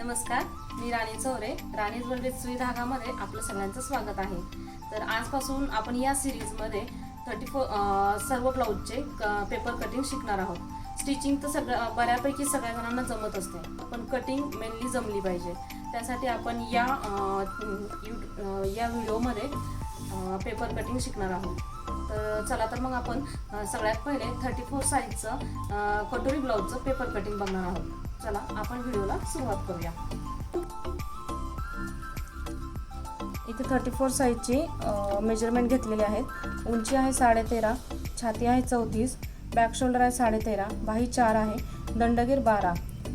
नमस्कार, मी राणी चौरे. राणीज वर्ल्ड सुई धागामध्ये आपलं सगळ्यांचं स्वागत आहे. तर आजपासून आपण या सिरीजमध्ये 34 सर्व ब्लाऊजचे पेपर कटिंग शिकणार आहोत. स्टिचिंग तर बऱ्यापैकी सगळ्या जणांना जमत असते, पण कटिंग मेनली जमली पाहिजे. त्यासाठी आपण या व्हिडिओमध्ये पेपर कटिंग शिकणार आहोत. तर चला तर मग आपण सगळ्यात पहिले 34 साईजचं कटोरी ब्लाऊजचं पेपर कटिंग बघणार आहोत. चला आपण व्हिडिओला सुरुवात करूया. इथे 34 साईजची मेजरमेंट घेतलेली आहेत. उंची आहे 13.5, छाती आहे 34, बॅक शोल्डर आहे 13.5, बाही 4 आहे, दंडगीर 12,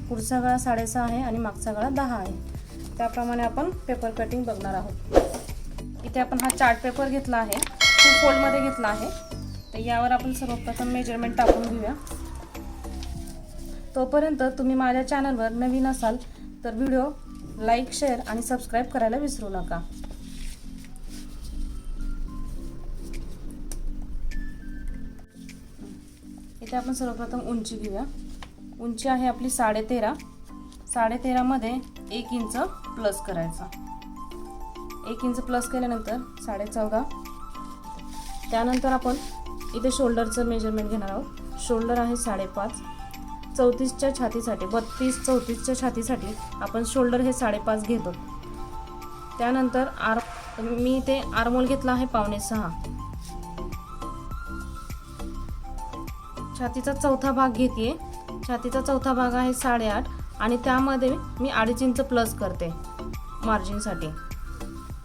पुढचा गळा 6.5 आहे आणि मागचा गळा 10 आहे. त्याप्रमाणे आपण पेपर कटिंग बघणार आहोत. इथे आपण हा चार्ट पेपर घेतला आहे, 2 फोल्डमध्ये घेतला आहे. तर यावर आपण सर्वप्रथम मेजरमेंट टाकून घेऊया. तोपर्यंत तुम्ही माझ्या चॅनलवर नवीन असाल तर व्हिडिओ लाईक, शेअर आणि सबस्क्राईब करायला विसरू नका. इथे आपण सर्वप्रथम उंची घेऊया. उंची आहे आपली 13.5. 13.5 मध्ये 1 इंच प्लस करायचा. 1 इंच प्लस केल्यानंतर 14.5. त्यानंतर आपण इथे शोल्डरचं मेजरमेंट घेणार आहोत. शोल्डर आहे 5.5. 34च्या छातीसाठी 34च्या छातीसाठी आपण शोल्डर हे 5.5 घेतो. त्यानंतर मी इथे आर्महोल घेतला आहे 5.5. छातीचा चौथा भाग घेते. छातीचा चौथा भाग आहे 8.5 आणि त्यामध्ये मी 2.5 इंच प्लस करते मार्जिनसाठी,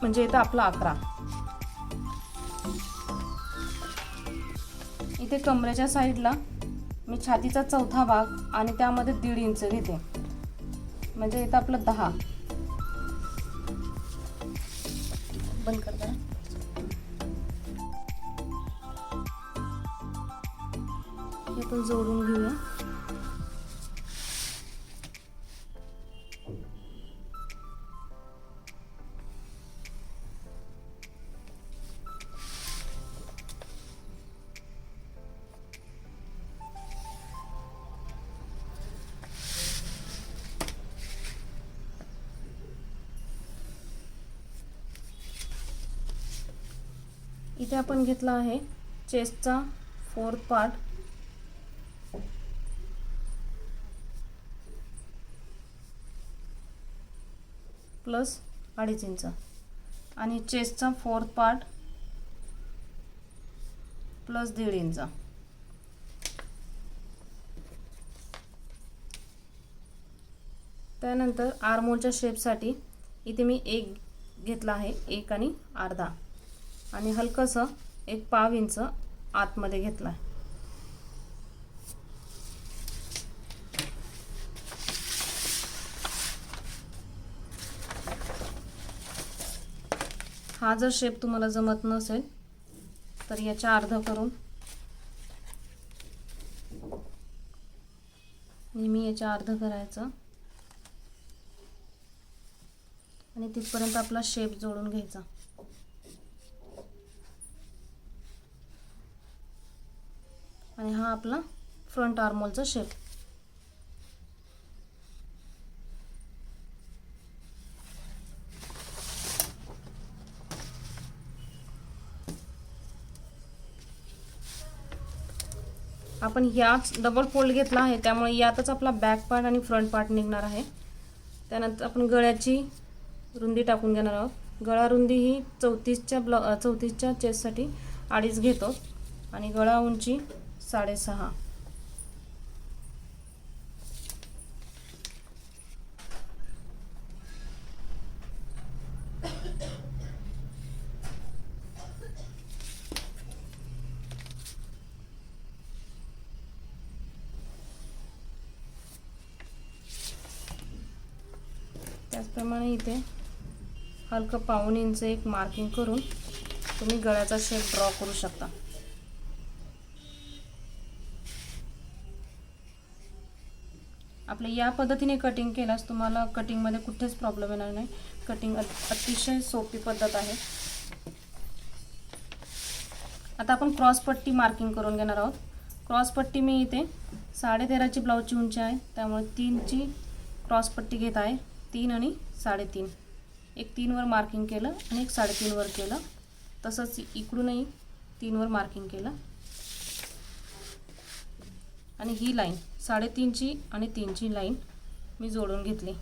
म्हणजे इथं आपला 11. इथे कमरेच्या साईडला मी छातीचा चौथा भाग आणि त्यामध्ये 1.5 इंच घेते, म्हणजे इथं आपलं 10. बंद करता. हे पण जोडून घेऊया. इथे आपण घेतला आहे चेस्टचा 4th पार्ट. प्लस 2.5 इंच आणि चेस्टचा 4th पार्ट प्लस 1.5 इंच. त्यानंतर आर्महोलच्या शेपसाठी इथे मी 1 घेतला आहे, 1 आणि अर्धा, आणि हलकंसं 1/2 इंच आतमध्ये घेतला. हा जर शेप तुम्हाला जमत नसेल तर याच्या अर्ध करून नेहमी याच्या अर्ध करायचं आणि तिथपर्यंत आपला शेप जोडून घ्यायचा. आणि हा आपला फ्रंट आर्महोलचा शेप. आपण याच डबल फोल्ड घेतला आहे, त्यामुळे यातच आपला बॅक पार्ट आणि फ्रंट पार्ट निघणार आहे. त्यानंतर आपण गळ्याची रुंदी टाकून घेणार आहोत. गळा रुंदी ही 34च्या चेस्टसाठी 2.5 घेतो आणि गळा उंची 6.5. त्याचप्रमाणे इथे हलकं 1/2 इंच एक मार्किंग करून तुम्ही गळ्याचा शेप ड्रॉ करू शकता. आपल्या या पद्धतीने कटिंग केल्यास तुम्हाला कटिंगमध्ये कुठेच प्रॉब्लेम येणार नाही. कटिंग अतिशय सोपी पद्धत आहे. आता आपण क्रॉस पट्टी मार्किंग करून घेणार आहोत. क्रॉस पट्टी मी इथे 13.5ची ब्लाऊजची उंची आहे, त्यामुळे 3ची क्रॉस पट्टी घेत आहे 3 आणि 3.5, एक 3 वर मार्किंग केलं आणि एक 3.5 वर केलं. तसंच इकडूनही 3 वर मार्किंग केलं आणि ही लाईन 3.5 ची आणि 3 ची लाईन मी जोडून घेतली.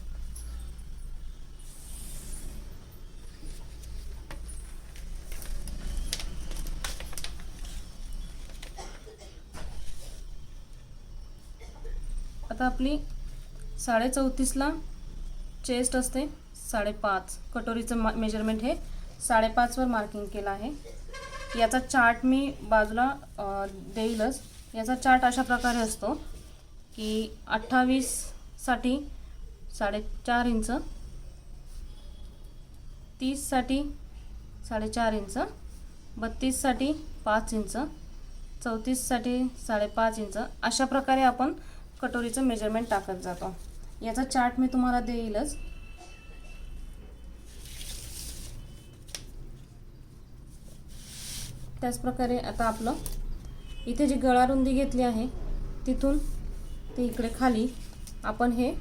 आता आपली 34.5 ला चेस्ट असते, 5.5 कटोरीचं मेजरमेंट हे 5.5 वर मार्किंग केलं आहे. याचा चार्ट मी बाजूला देईलच. याचा चार्ट अशा प्रकारे असतो की 28 साठी 4.5 इंच, 30 साठी 4.5 इंच, 32 साठी 5 इंच, 34 साठी 5.5 इंच, अशा प्रकारे आपण कटोरीचं मेजरमेंट टाकत जातो. याचा चार्ट मी तुम्हाला देईलच. त्याचप्रकारे आता आपलं इथे जी गळा रुंदी घेतली आहे तिथून ते इकडे खाली आपण हे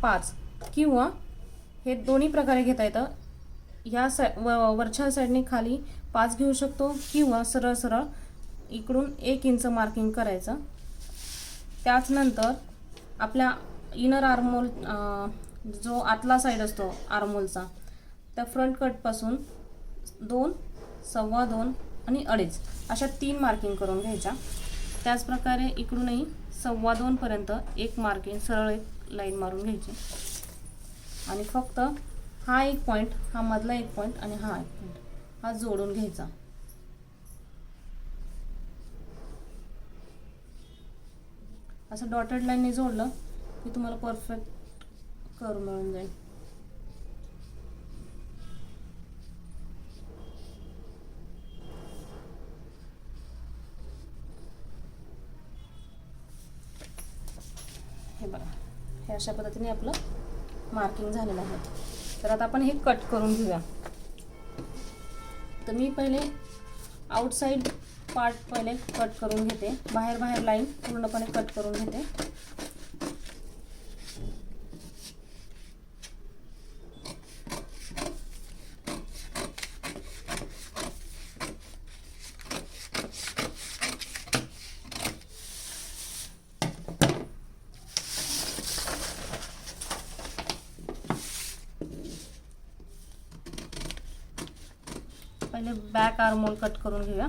5 किंवा हे दोन्ही प्रकारे घेता येतं. ह्या वरच्या साईडने खाली 5 घेऊ शकतो किंवा सरळ सरळ इकडून 1 इंच मार्किंग करायचं. त्याचनंतर आपल्या इनर आर्महोल जो आतला साईड असतो आर्महोलचा, त्या फ्रंट कटपासून 2, 2.25 आणि 2.5 अशा 3 मार्किंग करून घ्यायच्या. त्याचप्रकारे इकडूनही 2.25 पर्यंत एक मार्किंग सरळ एक लाईन मारून घ्यायची आणि फक्त हा एक पॉईंट, हा मधला एक पॉईंट आणि हा एक पॉईंट हा जोडून घ्यायचा. असं डॉटेड लाईनने जोडलं की तुम्हाला परफेक्ट कर्व मिळून जाईल. हे बघा, हे अशा पद्धतीने आपलं मार्किंग झालेलं आहे. तर आता आपण हे कट करून घेऊया. तर मी पहिले आउटसाइड पार्ट पहिले कट करून घेते. बाहेर लाईन पूर्णपणे कट करून घेते. पहिले बॅक आर्महोल कट करून घेऊया.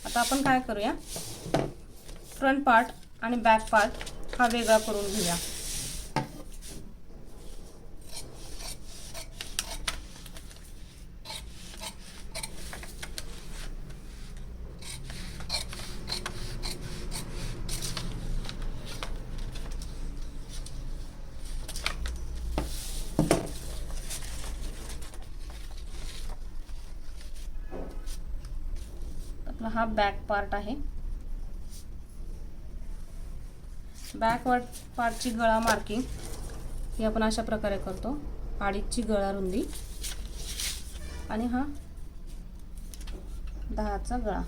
आता आपण काय करूया, फ्रंट पार्ट आणि बॅक पार्ट हा वेगळा करून घेऊया. हा बॅक पार्ट आहे. बॅक पार्टची गळा मार्किंग ही आपण अशा प्रकारे करतो. 2.5ची गळा रुंदी आणि हा 10चा गळा.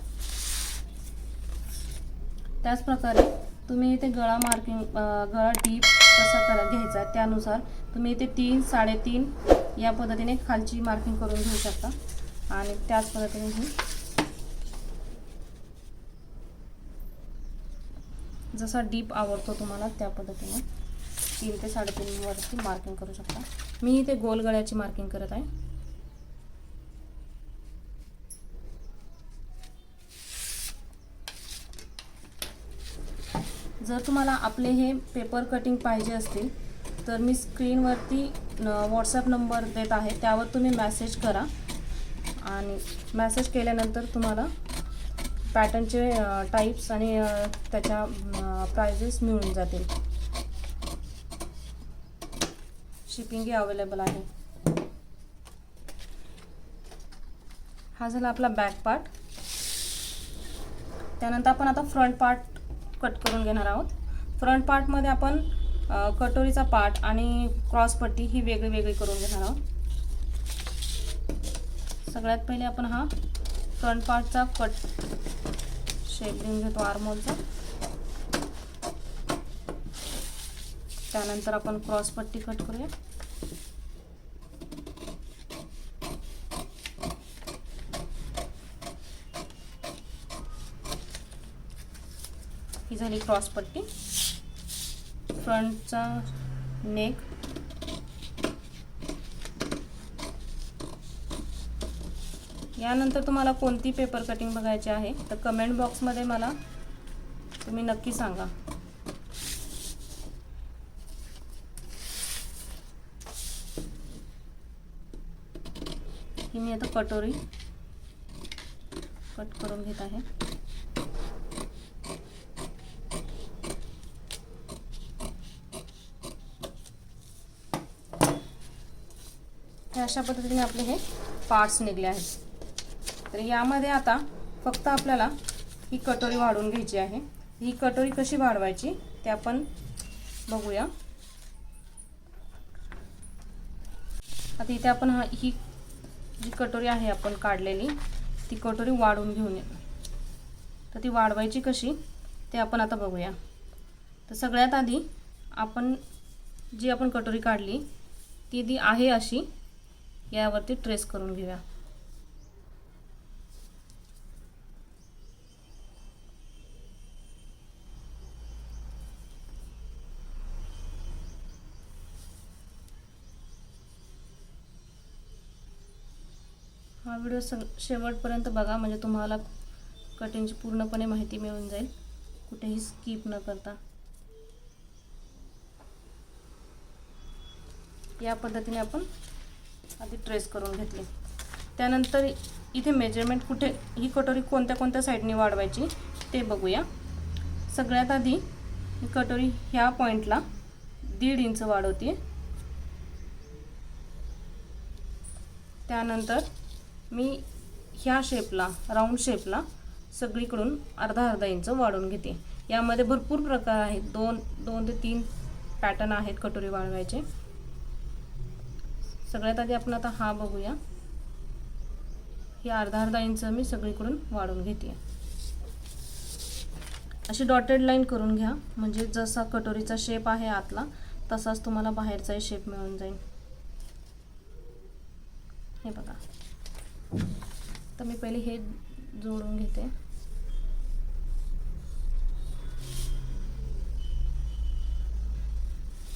त्याच प्रकारे तुम्ही इथे गळा मार्किंग गळा डीप कसा घ्यायचा त्यानुसार तुम्ही इथे 3, 3.5 या पद्धतीने खालची मार्किंग करून घेऊ शकता. आणि त्याच पद्धतीने ही जसा डीप आवडतो तुम्हाला त्या पद्धतीने 3 ते 3.5 वरती मार्किंग करू शकता. मी इथे गोल गळ्याची मार्किंग करत आहे. जर तुम्हाला आपले हे पेपर कटिंग पाहिजे असतील तर मी स्क्रीनवरती व्हॉट्सॲप नंबर देत आहे, त्यावर तुम्ही मेसेज करा आणि मेसेज केल्यानंतर तुम्हाला पॅटर्नचे टाइप्स आणि त्याच्या प्राइजेस मिळून जातील. शिपिंग अवेलेबल आहे. हा झाला आपला बॅक पार्ट. त्यानंतर आपण आता फ्रंट पार्ट कट करून घेणार आहोत. फ्रंट पार्टमध्ये आपण कटोरीचा पार्ट आणि क्रॉसपट्टी ही वेगळी वेगळी करून घेणार आहोत. सगळ्यात पहिले आपण हा फ्रंट पार्टचा कट शेप देऊन घेतो आर्महोलचा. त्यानंतर आपण क्रॉस पट्टी कट करूया. ही झाली क्रॉस पट्टी. फ्रंटचा नेक, यानंतर तुम्हाला कोणती पेपर कटिंग बघायची आहे तर कमेंट बॉक्समध्ये मला तुम्ही नक्की सांगा. ही मी आता कटोरी कट करून घेत आहे. अशा पद्धतीने आपले हे पार्ट्स निघले आहेत. तर यामध्ये आता फक्त आपल्याला ही कटोरी वाढवून घ्यायची आहे. ही कटोरी कशी वाढवायची ते आपण बघूया. आता इथे आपण ही जी कटोरी आहे आपण काढलेली ती कटोरी वाढवून घेऊन येऊ. तर ती वाढवायची कशी ते आपण आता बघूया. तर सगळ्यात आधी आपण जी आपण कटोरी काढली ती आहे अशी यावरती ट्रेस करून घेऊया. हा व्हिडिओ शेवटपर्यंत बघा म्हणजे तुम्हाला कटिंगची पूर्णपणे माहिती मिळून जाईल, कुठेही स्किप न करता. या पद्धतीने आपण आधी ट्रेस करून घेतली. त्यानंतर इथे मेजरमेंट कुठे ही कटोरी कोणत्या कोणत्या साईडने वाढवायची ते बघूया. सगळ्यात आधी ही कटोरी ह्या पॉईंटला 1.5 इंच वाढवते. त्यानंतर मी ह्या शेपला राऊंड शेपला सगळीकडून अर्धा इंच वाढवून घेते. यामध्ये भरपूर प्रकार आहेत, 2 ते 3 पॅटर्न आहेत कटोरी वाढवायचे. सगळ्यात आधी आपण आता हा बघूया. ही अर्धा इंच मी सगळीकडून वाढवून घेते. अशी डॉटेड लाईन करून घ्या म्हणजे जसा कटोरीचा शेप आहे आतला तसाच तुम्हाला बाहेरचाही शेप मिळून जाईल. हे बघा. तर मी पहिले हे जोडून घेते.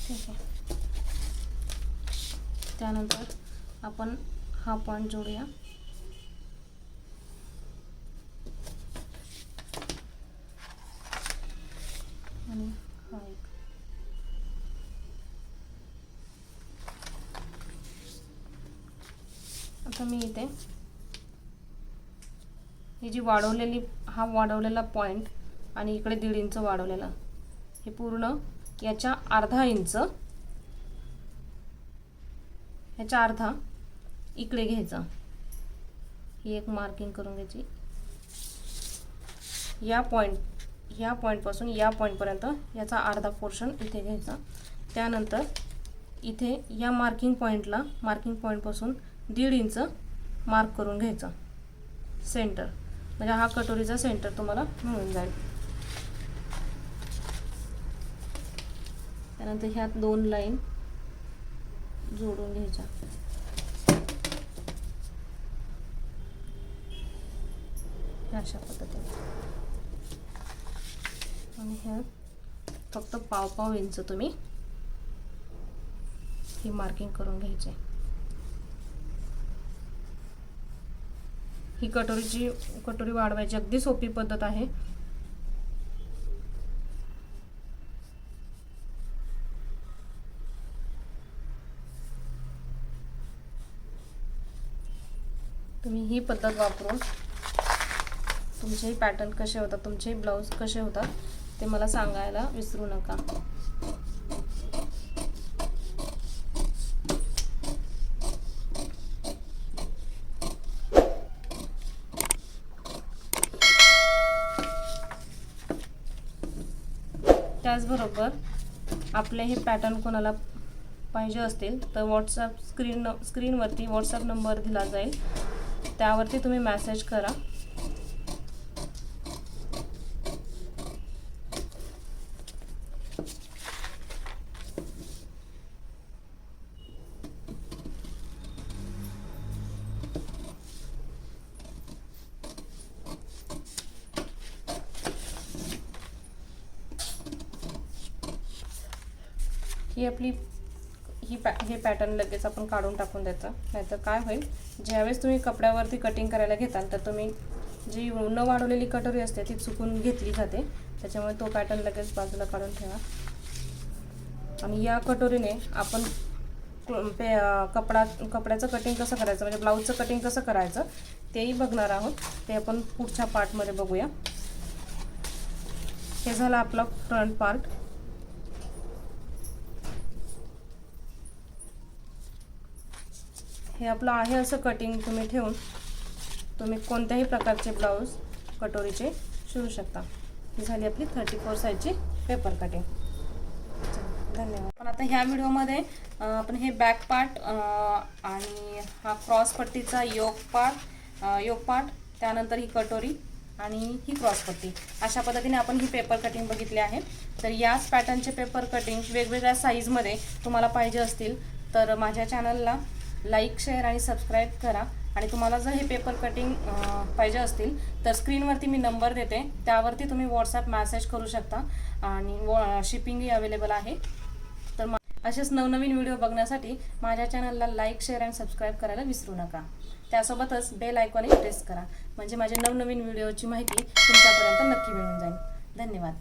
ठीक आहे. त्यानंतर आपण हा पॉइंट जोडूया. आणि हा एक. आता मी इथे ही जी हा वाढवलेला पॉइंट आणि इकडे 1.5 इंच वाढवलेला हे पूर्ण याच्या अर्धा इंच ह्याच्या अर्धा इकडे घ्यायचा. ही एक मार्किंग करून घ्यायची. या पॉइंट पासून या पॉइंट पर्यंत याचा अर्धा पोर्शन इथे घ्यायचा. त्यानंतर इथे या मार्किंग पॉइंट पासून 1.5 इंच मार्क करून घ्यायचा सेंटर, म्हणजे हा कटोरीचा सेंटर तुम्हाला मिळून जाईल. त्यानंतर ह्यात 2 लाईन जोडून घ्यायच्या. अशा पद्धतीने. आणि ह्यात फक्त पाव इंच तुम्ही ही मार्किंग करून घ्यायची. ही कटोरी वाढवायची अगदी सोपी पद्धत आहे. तुम्ही ही पद्धत वापरून तुमचेही पॅटर्न कसे होतात, तुमचेही ब्लाउज कसे होतात ते मला सांगायला विसरू नका. त्याचबरोबर आपले हे पॅटर्न कोणाला पाहिजे असतील तर स्क्रीनवरती व्हॉट्सअप नंबर दिला जाईल. त्यावरती तुम्ही मॅसेज करा. ही आपली हे पॅटर्न लगेच आपण काढून टाकून द्यायचं, नाहीतर काय होईल, ज्यावेळेस तुम्ही कपड्यावरती कटिंग करायला घेताल तर तुम्ही जी न वाढवलेली कटोरी असते ती चुकून घेतली जाते. त्याच्यामुळे तो पॅटर्न लगेच बाजूला काढून ठेवा. आणि या कटोरीने आपण कपड्याचं कटिंग कसं करायचं, म्हणजे ब्लाऊजचं कटिंग कसं करायचं तेही बघणार आहोत. ते आपण पुढच्या पार्टमध्ये बघूया. हे झालं आपलं फ्रंट पार्ट. हे आपलं आहे असं कटिंग तुम्ही ठेवून तुम्ही कोणत्याही प्रकारचे ब्लाऊज कटोरीचे शिवू शकता. ही झाली आपली 34 साईजची पेपर कटिंग. धन्यवाद. पण आता ह्या व्हिडिओमध्ये आपण हे बॅक पार्ट आणि हा क्रॉस पट्टीचा योक पार्ट, त्यानंतर ही कटोरी आणि ही क्रॉस पट्टी, अशा पद्धतीने आपण ही पेपर कटिंग बघितली आहे. तर याच पॅटर्नचे पेपर कटिंग वेगवेगळ्या साईजमध्ये तुम्हाला पाहिजे असतील तर माझ्या चॅनलला लाईक, शेअर आणि सबस्क्राईब करा. आणि तुम्हाला जर हे पेपर कटिंग पाहिजे असतील तर स्क्रीनवरती मी नंबर देते, त्यावरती तुम्ही व्हॉट्सॲप मॅसेज करू शकता आणि शिपिंगही अवेलेबल आहे. तर असेच नवनवीन व्हिडिओ बघण्यासाठी माझ्या चॅनलला लाईक, शेअर आणि सबस्क्राईब करायला विसरू नका. त्यासोबतच बेल आयकॉनही प्रेस करा, म्हणजे माझे नवनवीन व्हिडिओची माहिती तुमच्यापर्यंत नक्की मिळून जाईल. धन्यवाद.